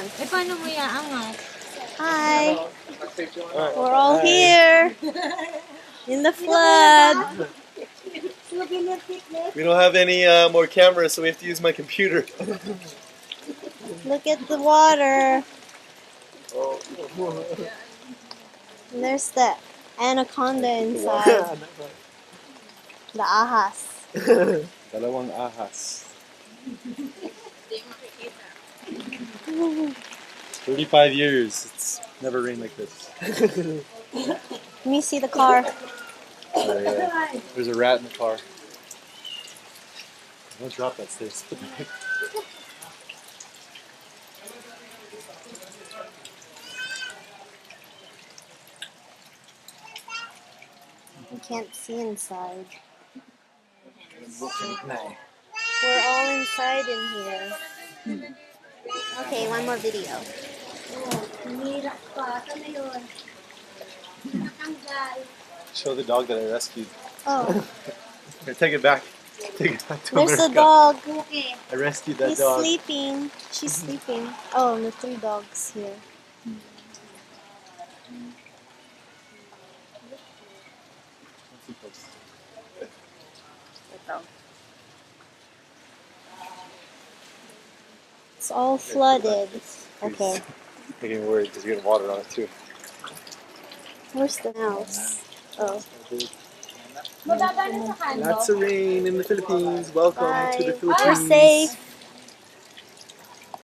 on. Eh, paano mo iaangat? Hi. We're all here in the flood. We don't have any more cameras, so we have to use my computer. Look at the water. And there's the anaconda inside. The ahas. Dalawang ahas. 35 years. It's never rained like this. Let me see the car. Oh, yeah. There's a rat in the car. Don't drop that stairs. You can't see inside. We're all inside in here. Okay, one more video. Show the dog that I rescued. Oh, Here, take it back. Take it back to there's America. a dog. I rescued that He's dog. sleeping. She's sleeping. Oh, and the 3 dogs here. It's all flooded. Okay, Making me worried because you're getting water on it too. where's the mouse? Oh, Lots of rain in the Philippines. Welcome to the bye. Philippines. We're safe.